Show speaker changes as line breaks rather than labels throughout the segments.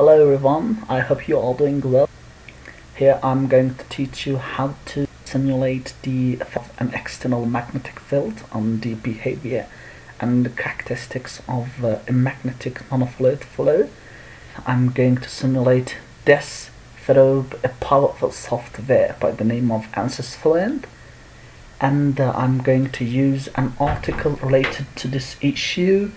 Hello everyone, I hope you are doing well. Here I'm going to teach you how to simulate the effect of an external magnetic field on the behavior and characteristics of a magnetic nanofluid flow. I'm going to simulate this through a powerful software by the name of ANSYS FLUENT, and I'm going to use an article related to this issue.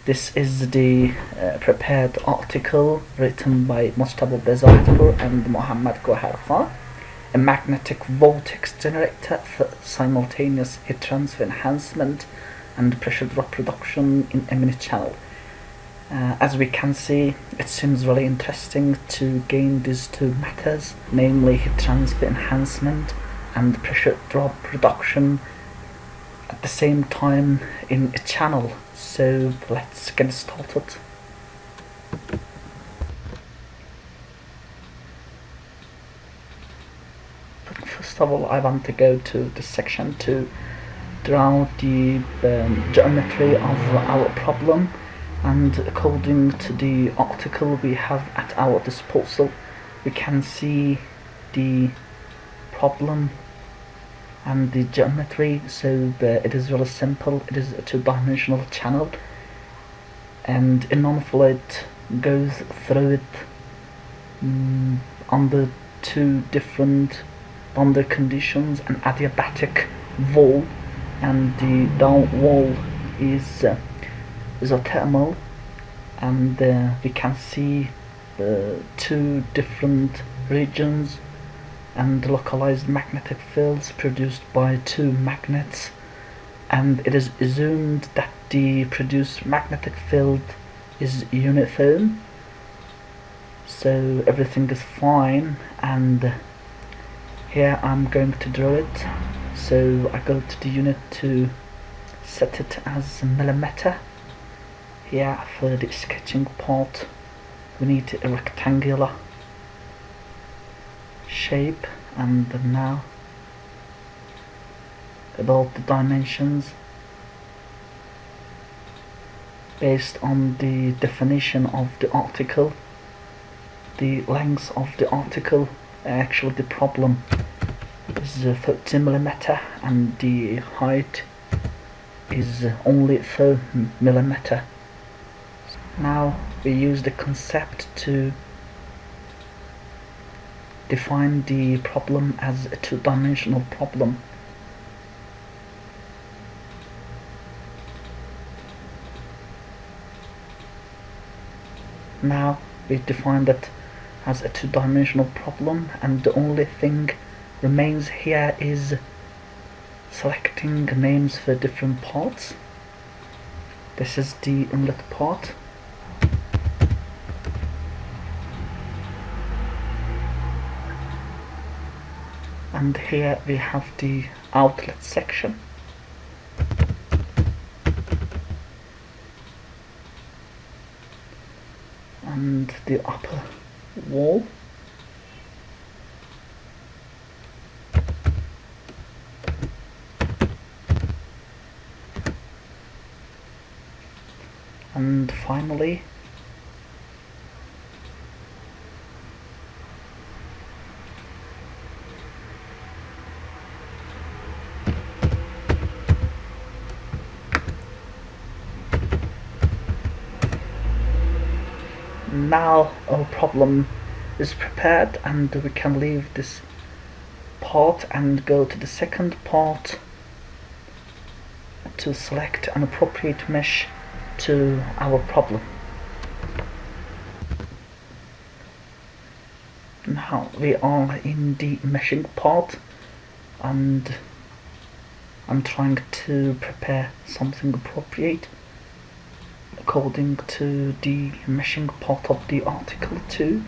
This is the prepared article written by Mustafa Bezatpur and Mohammad Goharfa, a magnetic vortex generator for simultaneous heat transfer enhancement and pressure drop reduction in a mini channel. As we can see, it seems really interesting to gain these two matters, namely heat transfer enhancement and pressure drop reduction at the same time in a channel. So let's get started. First of all, I want to go to the section to draw the geometry of our problem, and according to the article we have at our disposal, we can see the problem and the geometry. So it is really simple. It is a two-dimensional channel, and a nanofluid goes through it under two different boundary conditions: an adiabatic wall, and the down wall is isothermal, and we can see two different regions and localized magnetic fields produced by two magnets, and it is assumed that the produced magnetic field is uniform, so everything is fine. And here I'm going to draw it. So I go to the unit to set it as a millimeter. Here for the sketching part we need a rectangular shape, and now about the dimensions. Based on the definition of the article, the length of the article, actually the problem, is 30 millimeter, and the height is only 4 millimeter. Now we use the concept to define the problem as a two-dimensional problem. Now we define that as a two-dimensional problem, and the only thing remains here is selecting names for different parts. This is the inlet part, and here we have the outlet section, and the upper wall, and finally now our problem is prepared, and we can leave this part and go to the second part to select an appropriate mesh to our problem. Now we are in the meshing part, and I'm trying to prepare something appropriate according to the meshing part of the article too.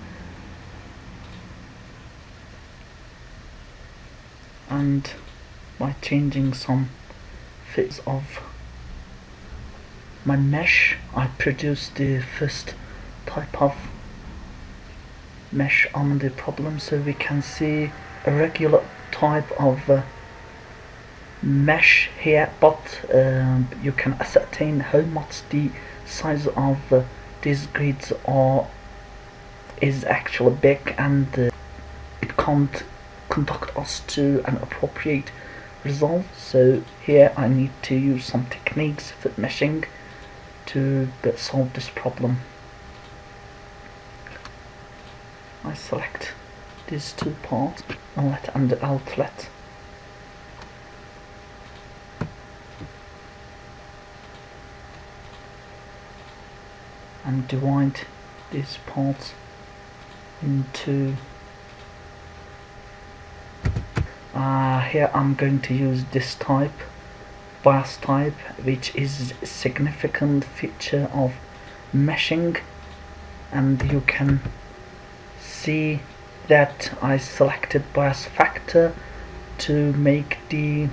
And by changing some fits of my mesh, I produce the first type of mesh on the problem. So we can see a regular type of mesh here, but you can ascertain how much the size of these grids are is actually big, and it can't conduct us to an appropriate result. So here I need to use some techniques with meshing to solve this problem. I select these two parts, inlet and outlet, and divide these parts into here I'm going to use this type, bias type, which is a significant feature of meshing, and you can see that I selected bias factor to make the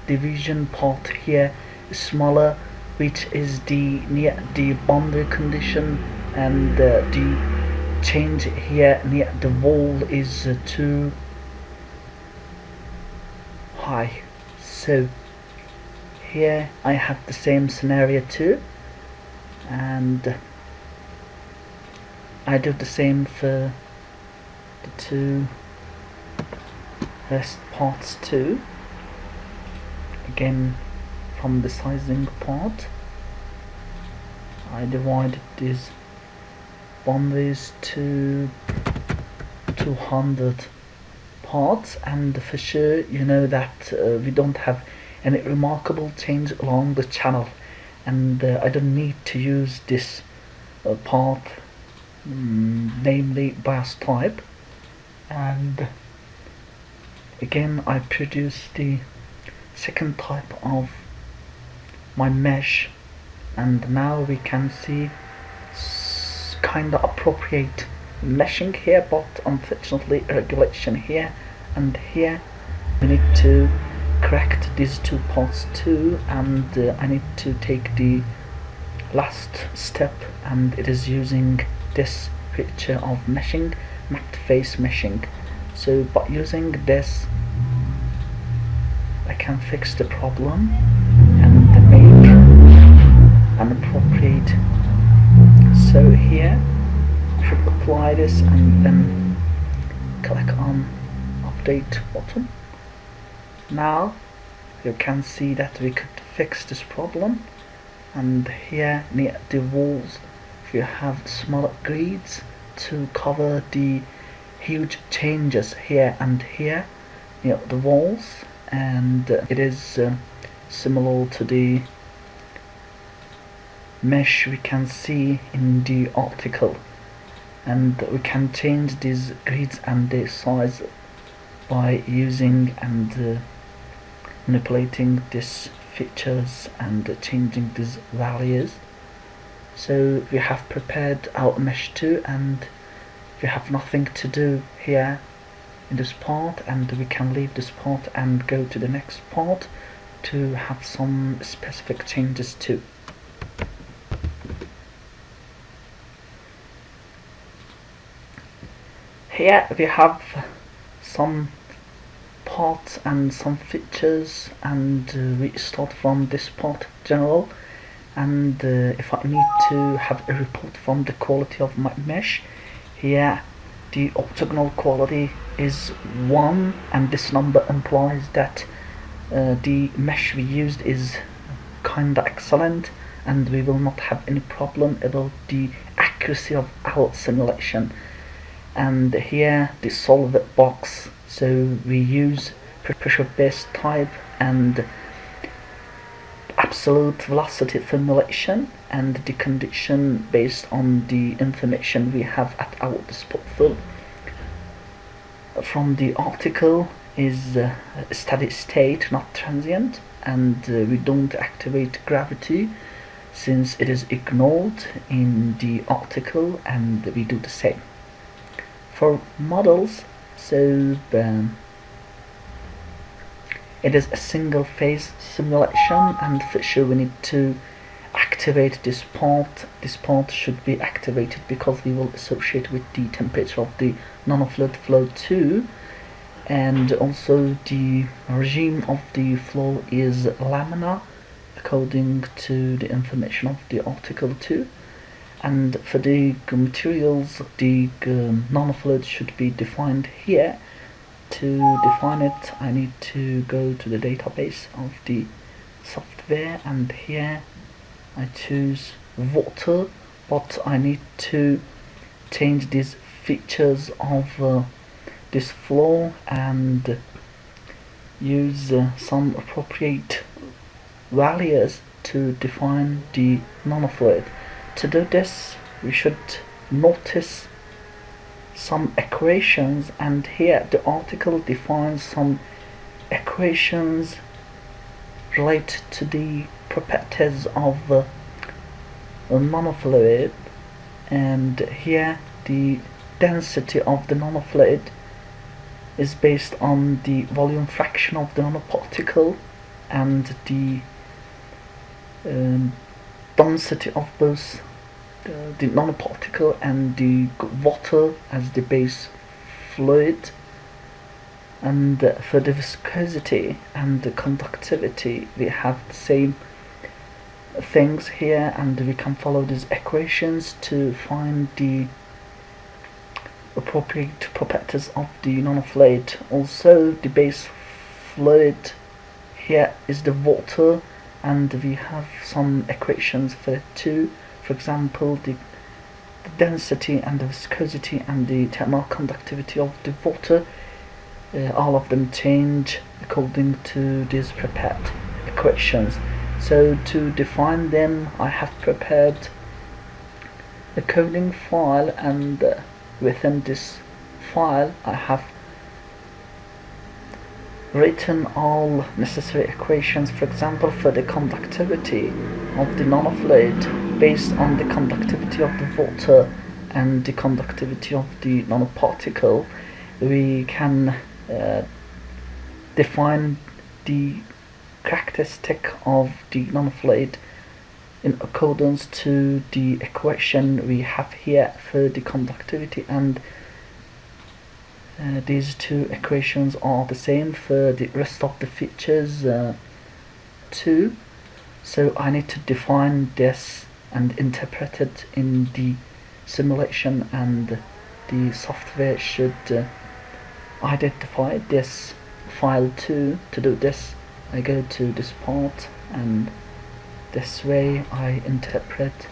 division part here smaller, which is near the boundary condition, and the change here near the wall is too high. So here I have the same scenario too, and I do the same for the two rest parts too. Again, from the sizing part, I divided these boundaries to 200 parts, and for sure you know that we don't have any remarkable change along the channel, and I don't need to use this part, namely bias type. And again I produce the second type of my mesh, and now we can see kinda appropriate meshing here, but unfortunately regulation here and here. We need to correct these two parts too, and I need to take the last step, and it is using this feature of meshing, mapped face meshing. So by using this I can fix the problem and make an appropriate. So here I should apply this and then click on update button. Now you can see that we could fix this problem, and here near the walls you have smaller grids to cover the huge changes here and here near the walls, and it is similar to the mesh we can see in the article, and we can change these grids and their size by using and manipulating these features and changing these values. So we have prepared our mesh 2, and we have nothing to do here in this part, and we can leave this part and go to the next part to have some specific changes too. Here we have some parts and some features, and we start from this part general, and if I need to have a report from the quality of my mesh, here the orthogonal quality is 1, and this number implies that the mesh we used is kinda excellent, and we will not have any problem about the accuracy of our simulation. And here the solver box, so we use pressure based type and absolute velocity formulation, and the condition based on the information we have at our disposal from the article is steady state, not transient, and we don't activate gravity since it is ignored in the article, and we do the same for models. So it is a single phase simulation, and for sure we need to activate this part. This part should be activated because we will associate with the temperature of the nanofluid flow too, and also the regime of the flow is laminar according to the information of the article too. And for the materials, the nanofluid should be defined here. To define it, I need to go to the database of the software, and here I choose water, but I need to change these features of this flow and use some appropriate values to define the nanofluid. To do this, we should notice some equations, and here the article defines some equations related to the properties of a nanofluid. And here the density of the nanofluid is based on the volume fraction of the nanoparticle and the density of both the nanoparticle and the water as the base fluid. And for the viscosity and the conductivity, we have the same things here, and we can follow these equations to find the appropriate properties of the nanofluid. Also, the base fluid here is the water, and we have some equations for it too. For example, the density and the viscosity and the thermal conductivity of the water, all of them change according to these prepared equations. So to define them, I have prepared a coding file, and within this file I have written all necessary equations. For example, for the conductivity of the nanofluid, based on the conductivity of the water and the conductivity of the nanoparticle, we can define the characteristic of the nanofluid in accordance to the equation we have here for the conductivity, and these two equations are the same for the rest of the features too. So I need to define this and interpret it in the simulation, and the software should identify this file too. To do this, I go to this part, and this way I interpret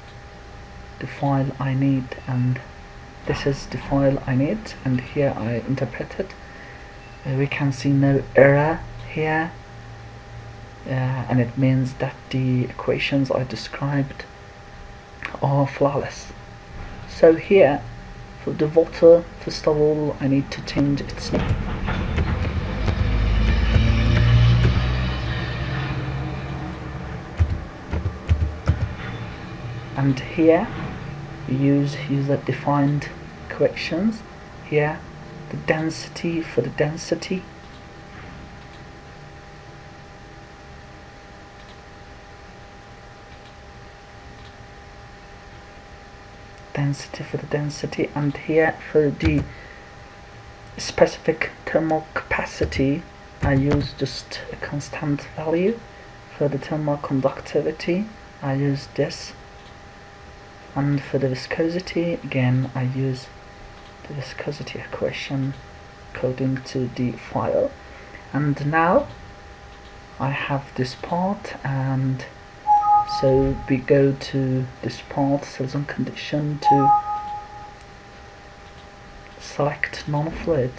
the file I need, and this is the file I need, and here I interpret it. We can see no error here, and it means that the equations I described are flawless. So here, for the water, first of all I need to change its name. And here we use user-defined equations. Here, the density for the density, and here for the specific thermal capacity, I use just a constant value. For the thermal conductivity, I use this. And for the viscosity, again I use the viscosity equation according to the file. And now I have this part, and so we go to this part, selection condition, to select nanofluid,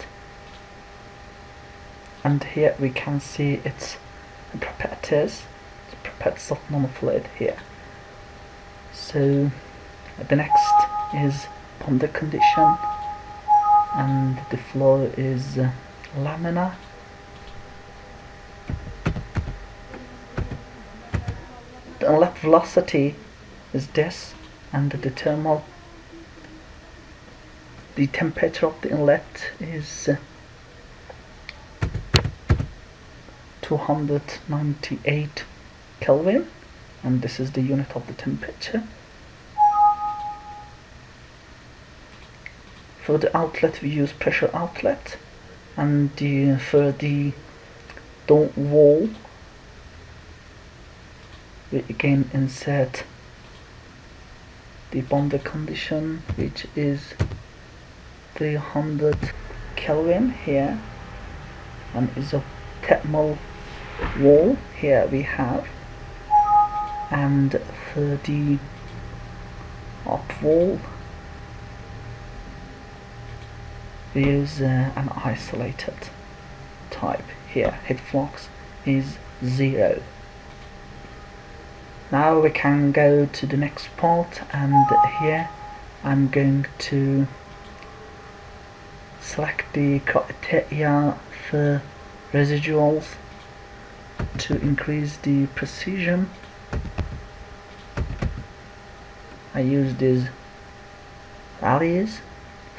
and here we can see its properties, of nanofluid here. So the next is ponder condition, and the flow is laminar. The inlet velocity is this, and the temperature of the inlet is 298 Kelvin, and this is the unit of the temperature. For the outlet, we use pressure outlet, and for the door wall, we again insert the boundary condition, which is 300 Kelvin here, and is a thermal wall here we have, and 30 hot wall. We use an isolated type here. Heat flux is 0. Now we can go to the next part, and here I'm going to select the criteria for residuals to increase the precision. I use these values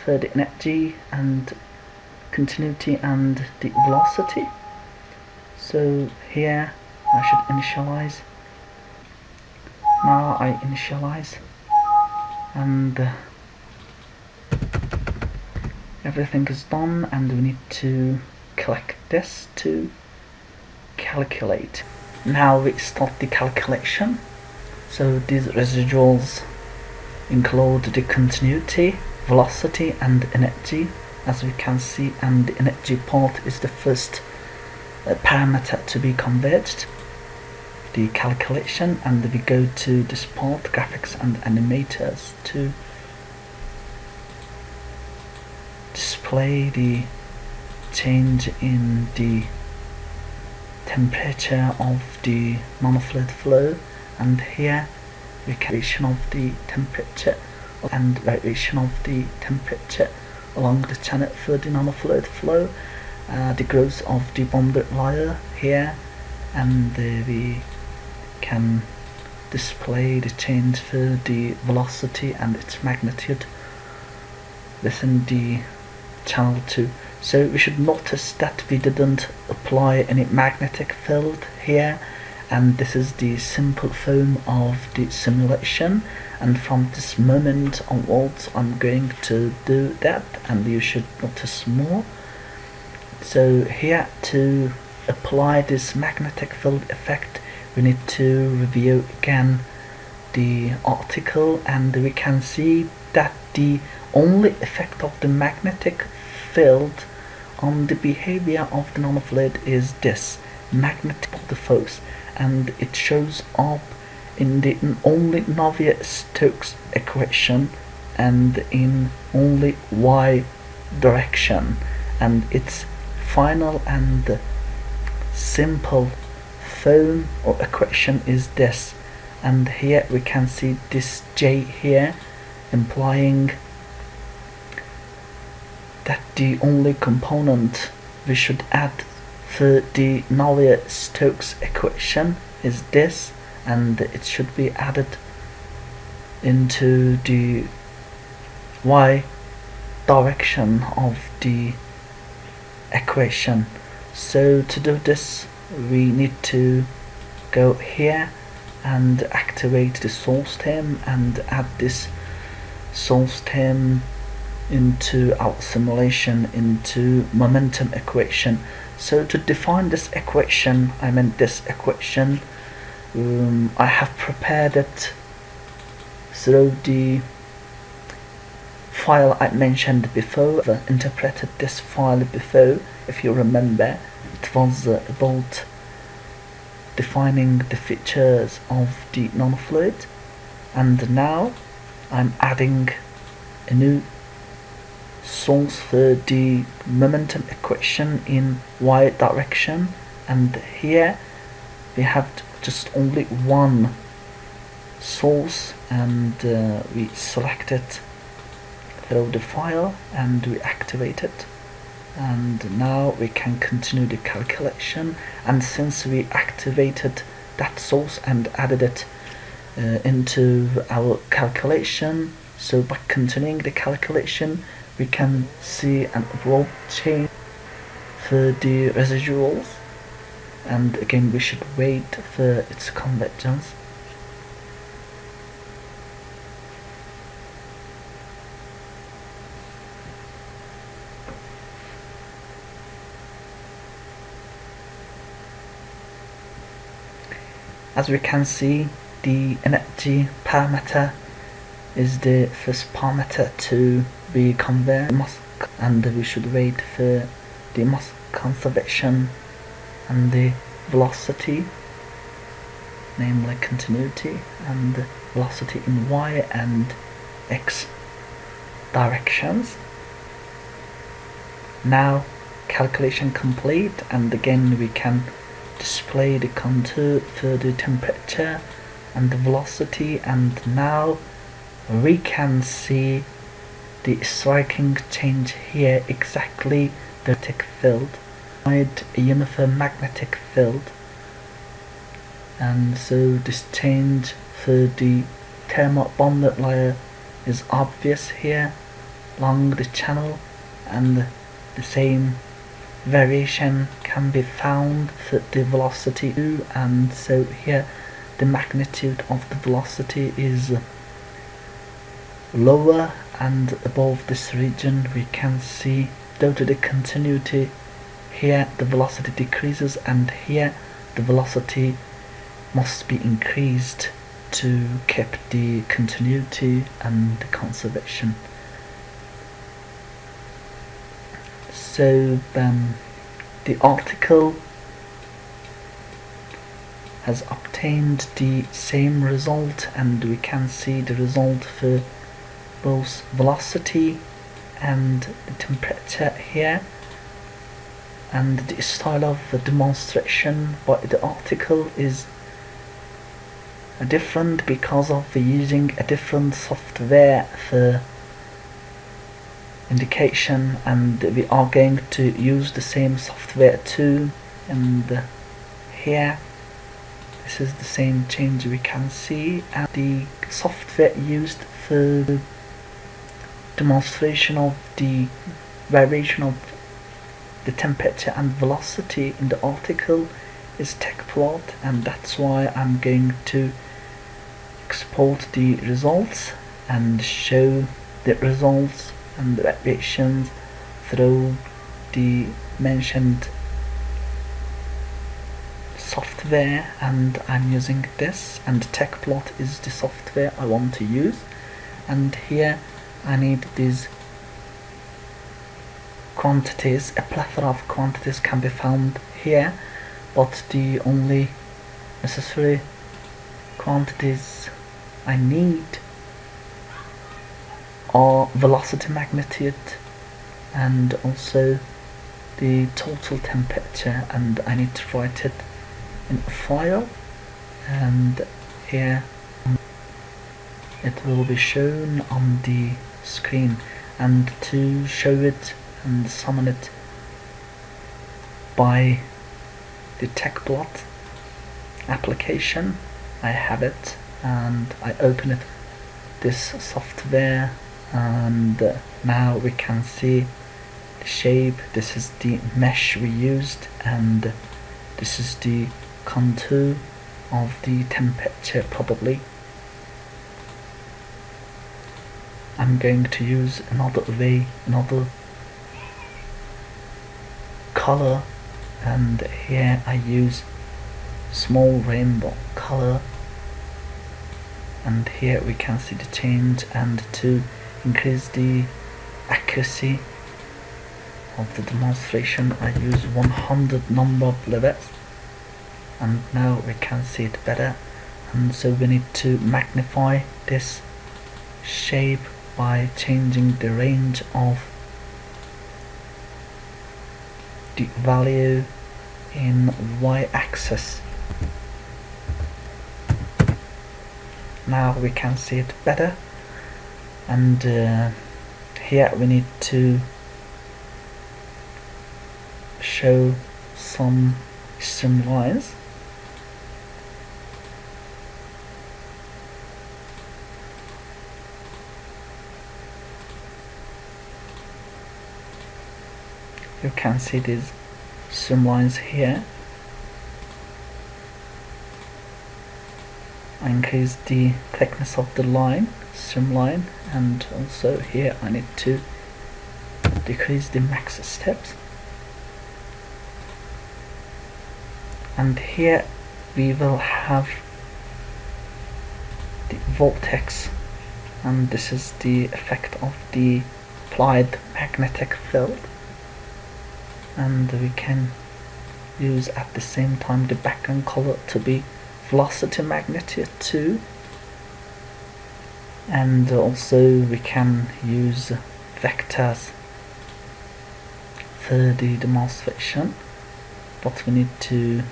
for the energy and continuity and the velocity. So here I should initialize. Now I initialize, and everything is done, and we need to collect this to calculate. Now we start the calculation. So these residuals include the continuity, velocity and energy, as we can see, and the energy part is the first parameter to be converted. The calculation, and we go to this part, graphics and animators, to display the change in the temperature of the nanofluid flow, and here we can variation of the temperature and variation of the temperature along the channel for the nanofluid flow, the growth of the boundary layer here, and we can display the change for the velocity and its magnitude within the channel 2. So we should notice that we didn't apply any magnetic field here, and this is the simple form of the simulation, and from this moment onwards I'm going to do that, and you should notice more. So here, to apply this magnetic field effect, we need to review again the article, and we can see that the only effect of the magnetic field on the behavior of the nanofluid is this magnetic of the force, and it shows up in the only Navier-Stokes equation and in only y direction, and its final and simple form or equation is this. And here we can see this J here, implying that the only component we should add for the Navier-Stokes equation is this, and it should be added into the y direction of the equation. So to do this, we need to go here and activate the source term and add this source term into our simulation, into momentum equation. So to define this equation, I have prepared it through the file I mentioned before. I interpreted this file before, if you remember. It was about defining the features of the nanofluid, and now I'm adding a new source for the momentum equation in y direction, and here we have just only one source, and we select it through the file and we activate it, and now we can continue the calculation. And since we activated that source and added it into our calculation, so by continuing the calculation we can see an abrupt change for the residuals, and again we should wait for its convergence. As we can see, the energy parameter is the first parameter to be converted, and we should wait for the mass conservation and the velocity, namely continuity and velocity in y and x directions. Now calculation complete, and again we can display the contour for the temperature and the velocity, and now we can see the striking change here, exactly the magnetic field, a uniform magnetic field. And so this change for the thermal bonded layer is obvious here along the channel, and the same variation can be found for the velocity too. And so here the magnitude of the velocity is lower, and above this region we can see, due to the continuity, here the velocity decreases, and here the velocity must be increased to keep the continuity and the conservation. So the article has obtained the same result, and we can see the result for both velocity and the temperature here. And the style of the demonstration by the article is different because of using a different software for indication, and we are going to use the same software too. And here this is the same change we can see, and the software used for demonstration of the variation of the temperature and velocity in the article is TechPlot, and that's why I'm going to export the results and show the results and the variations through the mentioned software, and I'm using this, and TechPlot is the software I want to use. And here I need these quantities. A plethora of quantities can be found here, but the only necessary quantities I need are velocity, magnitude, and also the total temperature, and I need to write it in a file, and here it will be shown on the screen. And to show it and summon it by the TechPlot application, I have it, and I open it, this software, and now we can see the shape. This is the mesh we used, and this is the contour of the temperature probably. I'm going to use another color, and here I use small rainbow color, and here we can see the change. And to increase the accuracy of the demonstration, I use 100 number of levels, and now we can see it better. And so we need to magnify this shape by changing the range of the value in y-axis. Now we can see it better, and here we need to show some streamlines. You can see these streamlines here. I increase the thickness of the line, streamline, and also here I need to decrease the max steps. And here we will have the vortex and this is the effect of the applied magnetic field. And we can use at the same time the background color to be velocity magnitude 2, and also we can use vectors for the demonstration, but we need to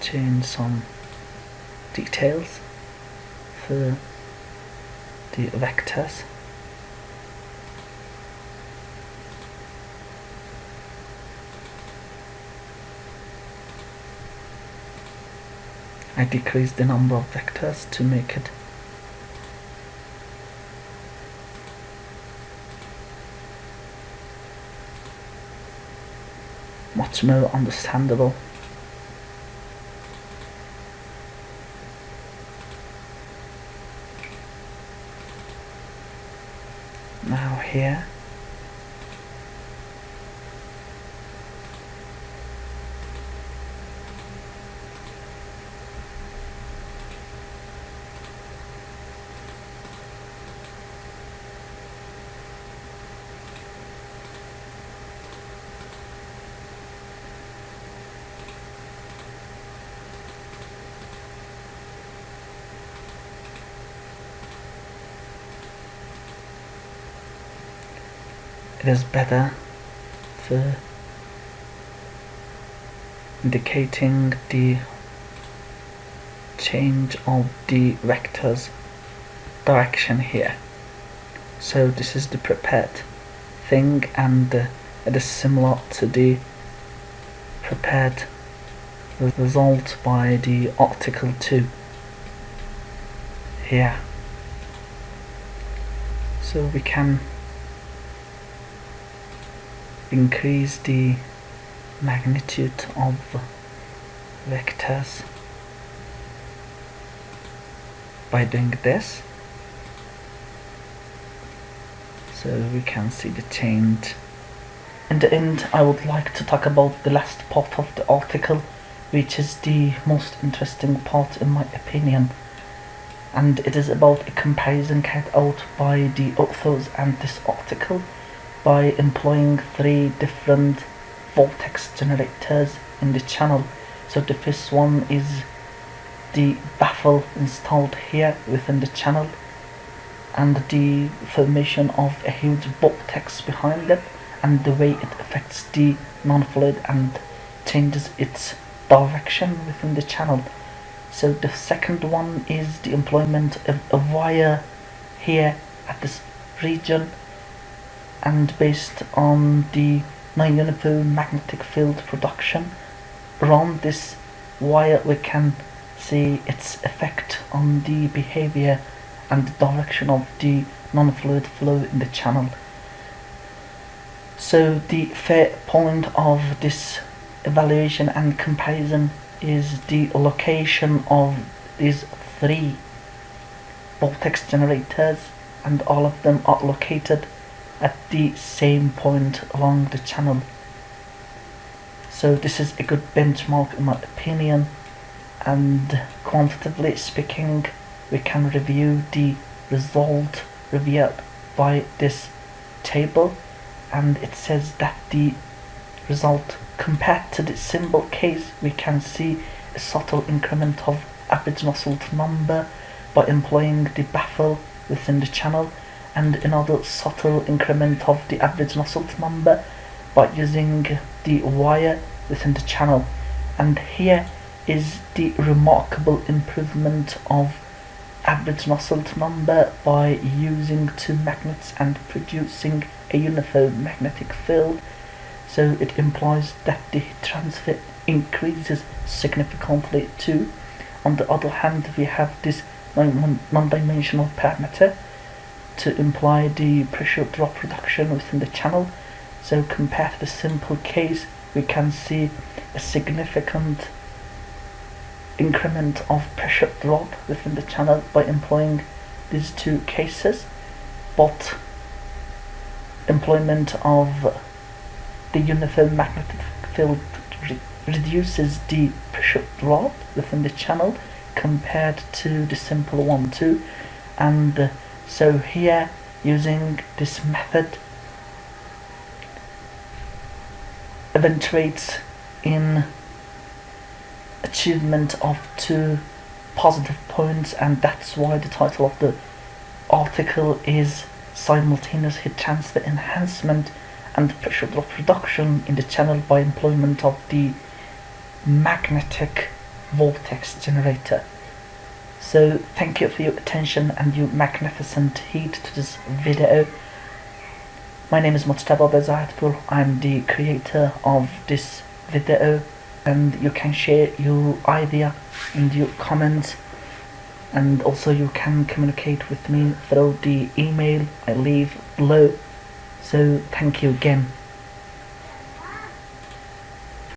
change some details for the vectors. I decrease the number of vectors to make it much more understandable. Now here it is better for indicating the change of the vector's direction here. So this is the prepared thing, and it is similar to the prepared result by the article 2 here. So we can increase the magnitude of vectors by doing this, so we can see the change. In the end, I would like to talk about the last part of the article, which is the most interesting part in my opinion, and it is about a comparison carried out by the authors and this article by employing 3 different vortex generators in the channel. So the first one is the baffle installed here within the channel, and the formation of a huge vortex behind it, and the way it affects the nanofluid and changes its direction within the channel. So the second one is the employment of a wire here at this region, and based on the non-uniform magnetic field production around this wire, we can see its effect on the behavior and the direction of the non-fluid flow in the channel. So the third point of this evaluation and comparison is the location of these 3 vortex generators, and all of them are located at the same point along the channel. So this is a good benchmark in my opinion, and quantitatively speaking, we can review the result revealed by this table, and it says that the result compared to the symbol case, we can see a subtle increment of average Nusselt number by employing the baffle within the channel, and another subtle increment of the average Nusselt number by using the wire within the channel. And here is the remarkable improvement of average Nusselt number by using 2 magnets and producing a uniform magnetic field. So it implies that the heat transfer increases significantly too. On the other hand, we have this non-dimensional parameter to imply the pressure drop reduction within the channel. So compared to the simple case, we can see a significant increment of pressure drop within the channel by employing these 2 cases, but employment of the uniform magnetic field reduces the pressure drop within the channel compared to the simple one too, and So here, using this method, eventuates in achievement of 2 positive points, and that's why the title of the article is Simultaneous Heat Transfer Enhancement and Pressure Drop Reduction in the Channel by Employment of the Magnetic Vortex Generator. So thank you for your attention and your magnificent heed to this video. My name is Mujtaba Bezayatpur. I'm the creator of this video, and you can share your idea in the comments, and also you can communicate with me through the email I leave below. So thank you again.